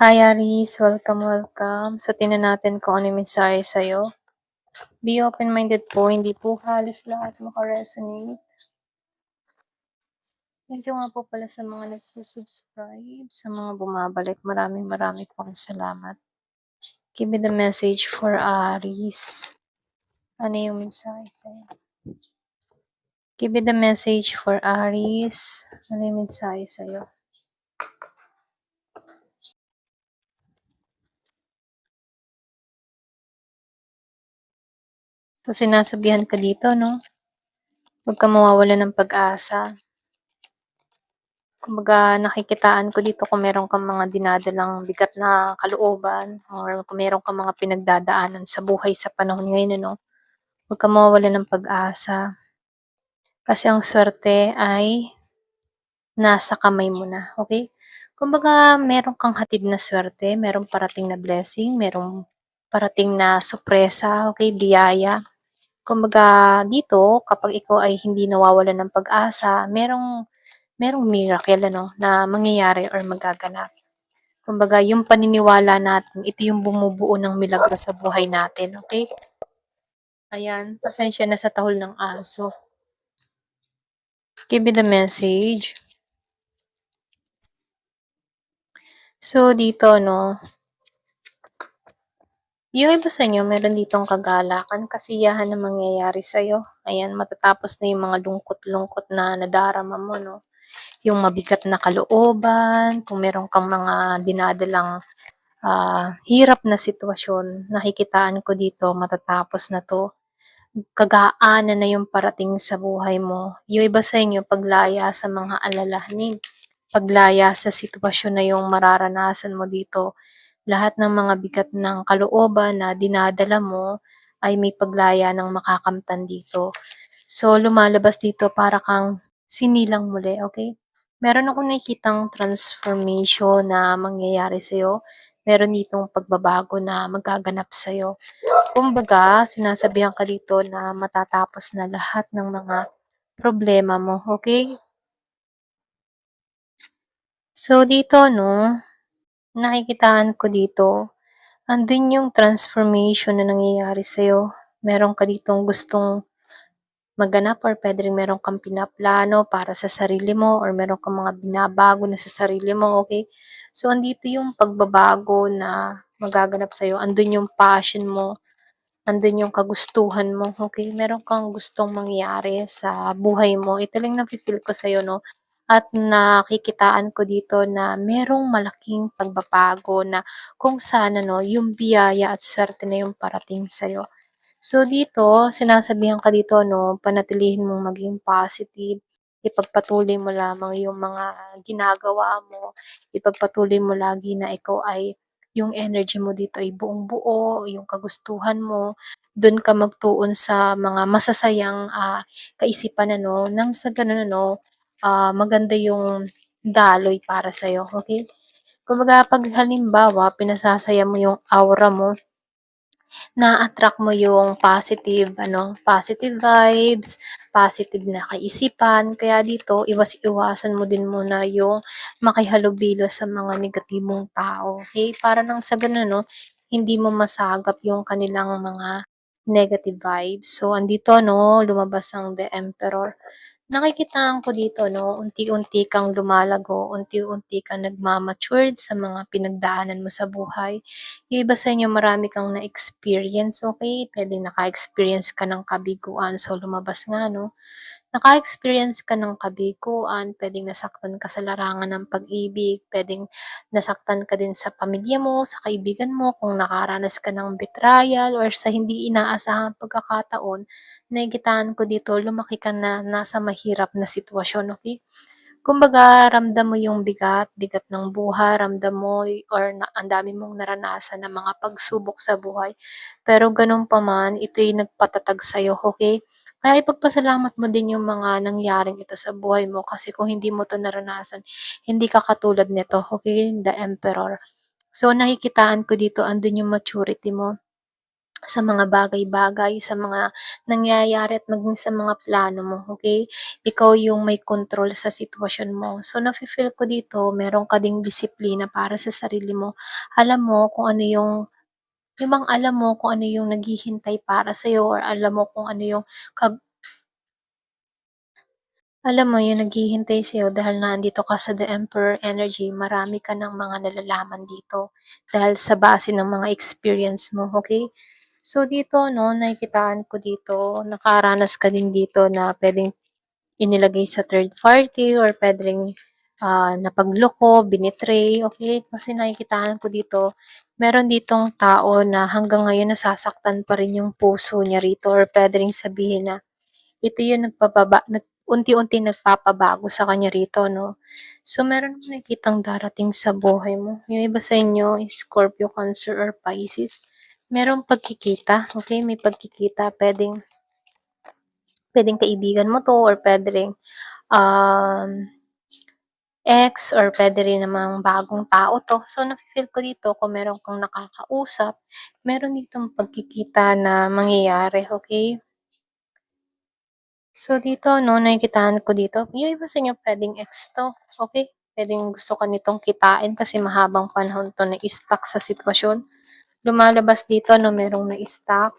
Hi Aris, welcome, welcome. So, tingnan natin kung ano yung mensahe sa'yo. Be open-minded po, hindi po halos lahat makaresonate. Thank you nga po pala sa mga nagsusubscribe, sa mga bumabalik. Maraming pong salamat. Give me the message for Aris. Ano yung mensahe sa'yo? Give me the message for Aris. Ano yung mensahe sa'yo? So, sinasabihan ka dito, no? Huwag ka mawawala ng pag-asa. Kumbaga nakikitaan ko dito kung meron kang mga dinadalang bigat na kalooban or kung meron kang mga pinagdadaanan sa buhay sa panahon ngayon ano, huwag kang mawawalan ng pag-asa. Kasi ang swerte ay nasa kamay mo na, okay? Kumbaga meron kang hatid na swerte, merong parating na blessing, merong parating na sorpresa, okay, biyaya. Kumbaga dito kapag ikaw ay hindi nawawalan ng pag-asa, merong miracle ano na mangyayari or magaganap. Kumbaga yung paniniwala natin, ito yung bumubuo ng milagro sa buhay natin, okay? Ayan, pasensya na sa tahol ng aso. Give me the message. So, dito, no, yung iba sa inyo, meron ditong kagalakan, kasiyahan na mangyayari sa'yo. Ayan, matatapos na yung mga lungkot-lungkot na nadarama mo, no? Yung mabigat na kalooban, kung meron kang mga dinadalang hirap na sitwasyon, nakikitaan ko dito, matatapos na to. Kagaanan na yung parating sa buhay mo. Yung iba sa inyo, paglaya sa mga alalahanin, paglaya sa sitwasyon na yung mararanasan mo dito, lahat ng mga bigat ng kalooban na dinadala mo ay may paglaya ng makakamtan dito. So, lumalabas dito para kang sinilang muli, okay? Meron akong nakikitang transformation na mangyayari sa'yo. Meron ditong pagbabago na magaganap sa'yo. Kumbaga, sinasabihan ka dito na matatapos na lahat ng mga problema mo, okay? So, dito, no, nakikitaan ko dito, andun yung transformation na nangyayari sa'yo. Meron ka ditong gustong maganap or pwede rin meron kang pinaplano para sa sarili mo or meron kang mga binabago na sa sarili mo, okay? So, andito yung pagbabago na magaganap sa'yo. Andun yung passion mo, andun yung kagustuhan mo, okay? Meron kang gustong mangyari sa buhay mo. Ito lang nafe-feel ko sa'yo, no? At nakikitaan ko dito na merong malaking pagbabago na kung saan ano, yung biyaya at swerte na yung parating sa'yo. So dito, sinasabihan ka dito, no, panatilihin mong maging positive, ipagpatuloy mo lamang yung mga ginagawa mo, ipagpatuloy mo lagi na ikaw ay yung energy mo dito ay buong buo, yung kagustuhan mo, dun ka magtuon sa mga masasayang kaisipan ano, nang sa ganun ano, maganda yung daloy para sa'yo, okay? Kumbaga, pag halimbawa, pinasasaya mo yung aura mo, na-attract mo yung positive ano, positive vibes, positive na kaisipan. Kaya dito, iwas-iwasan mo din muna yung makihalubilo sa mga negatibong tao. Okay? Para nang sa ganun, no, hindi mo masagap yung kanilang mga negative vibes. So, andito, no, lumabas ang The Emperor. Nakikitaan ko dito 'no, unti-unti kang lumalago, unti-unti kang nagma-matured sa mga pinagdaanan mo sa buhay. Yung iba sa inyo marami kang na-experience, okey? Puwedeng naka-experience ka ng kabiguan, so lumabas nga 'no. Naka-experience ka ng kabiguan, puwedeng nasaktan ka sa larangan ng pag-ibig, puwedeng nasaktan ka din sa pamilya mo, sa kaibigan mo, kung nakaranas ka ng betrayal or sa hindi inaasahang pagkakataon, nakikitaan ko dito lumaki ka na nasa mahirap na sitwasyon, okey? Kumbaga ramdam mo yung bigat, bigat ng buhay, ramdam mo or na ang dami mong naranasan na mga pagsubok sa buhay. Pero gano'n pa man, ito'y nagpatatag sa'yo, okey? Kaya ipagpasalamat mo din yung mga nangyaring ito sa buhay mo kasi kung hindi mo 'to naranasan, hindi ka katulad nito, okey? The Emperor. So, nakikitaan ko dito andun yung maturity mo. sa mga bagay-bagay, sa mga nangyayari at maging sa mga plano mo, okay? Ikaw yung may control sa sitwasyon mo. So, nafi-feel ko dito meron ka ding disiplina para sa sarili mo. Alam mo kung ano yung bang alam mo kung ano yung naghihintay para sa'yo or alam mo kung ano yung kag alam mo yung naghihintay sa'yo dahil nandito ka sa The Emperor energy, marami ka ng mga nalalaman dito dahil sa base ng mga experience mo, okay? So dito 'no, nakikitaan ko dito, nakaranas ka din dito na puwedeng inilagay sa third party or puwedeng, napagloko, binitray, okay? Kasi nakikitaan ko dito, meron ditong tao na hanggang ngayon nasasaktan pa rin yung puso niya rito or puwede ring sabihin na ito yung unti-unting nagpapabago sa kanya rito 'no. So meron akong nakikitang darating sa buhay mo, yung iba sa inyo is Scorpio, Cancer, or Pisces. Merong pagkikita, okay? May pagkikita puwedeng kaibigan mo 'to or puwede ring, um, ex or puwede rin namang bagong tao 'to. So nafi-feel ko dito kung meron kang nakakausap, meron ditong pagkikita na mangyayari, okay? So dito 'no, nakikitaan ko dito, yung iba sa inyo puwedeng ex 'to, okey? Puwedeng gusto ka nitong kitain kasi mahabang panahon 'to na-stuck sa sitwasyon. Lumalabas dito na merong na-stuck.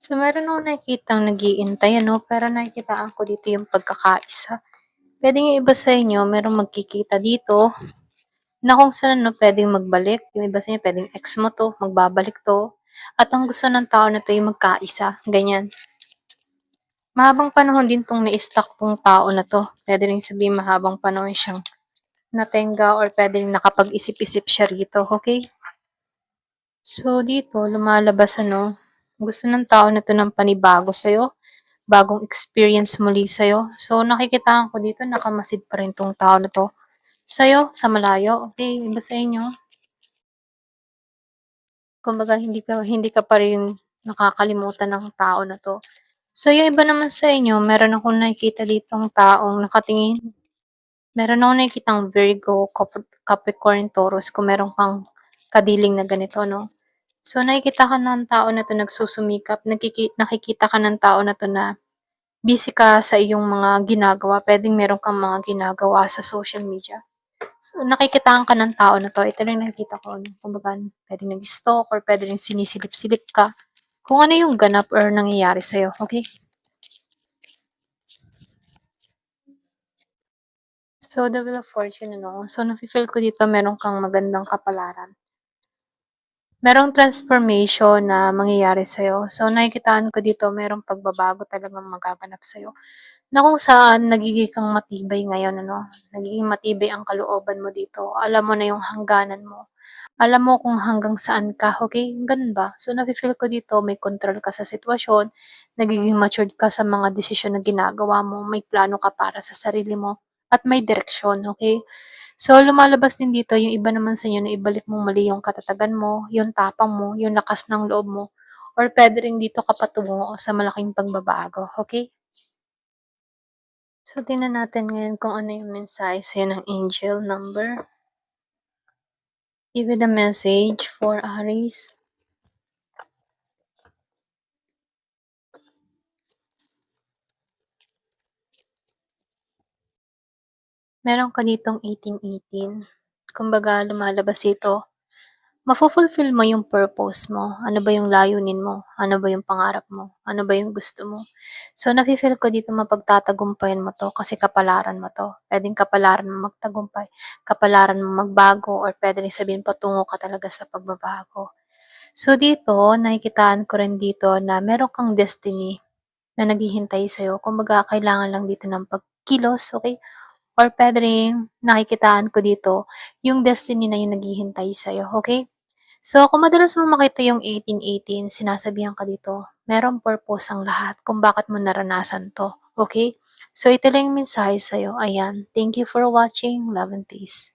So meron akong nakikitang nag-iintay ano, pero nakikitaan ko dito yung pagkakaisa. Puwedeng yung iba sa inyo merong magkikita dito na kung saan 'no, puwedeng magbalik. Yung iba sa inyo puwedeng ex mo 'to, magbabalik 'to, at ang gusto ng tao na 'to ay magkaisa, ganyan. Mahabang panahon din 'tong na-stuck 'tong tao na 'to. Puwede ring sabihing mahabang panahon siyang natenga or puwede ring nakapag-isip-isip siya rito, okey? So dito lumalabas ano, gusto ng tao na 'to ng panibago sa'yo, bagong experience muli sa'yo. So nakikitaan ko dito nakamasid pa rin 'tong tao na 'to sa'yo sa malayo, okey? Iba sa inyo, kumbaga hindi ka pa rin nakakalimutan ng tao na 'to. So yung iba naman sa inyo meron akong nakikita ditong taong nakatingin. Meron akong nakikitang Virgo, Capricorn, Taurus kung meron kang kadiling na ganito 'no. So nakikita ka ng tao na 'to nagsusumikap, nakikita ka ng tao na 'to na busy ka sa iyong mga ginagawa, puwedeng meron kang mga ginagawa sa social media. So nakikitaan ka ng tao na 'to, ito lang yung nakikita ko 'no, kumbaga puwedeng nag-stalk or puwede ring sinisilip-silip ka, kung ano yung ganap or nangyayari sa'yo, okey? So the Wheel of Fortune ano, so nafi-feel ko dito meron kang magandang kapalaran. Merong transformation na mangyayari sa'yo. So, nakikitaan ko dito merong pagbabago talagang magaganap sa'yo, na kung saan nagiging kang matibay ngayon ano, nagiging matibay ang kalooban mo dito. Alam mo na yung hangganan mo. Alam mo kung hanggang saan ka, okay? Ganun ba? So, nafi-feel ko dito may control ka sa sitwasyon, nagiging matured ka sa mga desisyon na ginagawa mo, may plano ka para sa sarili mo, at may direksyon, okay? So, lumalabas din dito yung iba naman sa inyo na ibalik mong mali yung katatagan mo, yung tapang mo, yung lakas ng loob mo, or puwede rin dito ka patungo sa malaking pagbabago, okay? So, tingnan natin ngayon kung ano yung mensahe sa'yo ng angel number. Give it a message for Aries. Meron ka ditong 1818. Kumbaga lumalabas dito, mafo-fulfill mo yung purpose mo. Ano ba yung layunin mo? Ano ba yung pangarap mo? Ano ba yung gusto mo? So nafi-feel ko dito mapagtatagumpayan mo 'to kasi kapalaran mo 'to. Puwedeng kapalaran mo magtagumpay, kapalaran mo magbago, or puwede rin sabihin patungo ka talaga sa pagbabago. So dito, nakikitaan ko rin dito na meron kang destiny na naghihintay sa'yo. Kumbaga kailangan lang dito ng pagkilos, okey? Or puwede ring nakikitaan ko dito, yung destiny na yung naghihintay sa'yo, okay? So, kung madalas mo makita yung 1818, sinasabihan ka dito, merong purpose ang lahat kung bakit mo naranasan 'to, okay? So, ito lang yung mensahe sa'yo, ayan. Thank you for watching. Love and peace.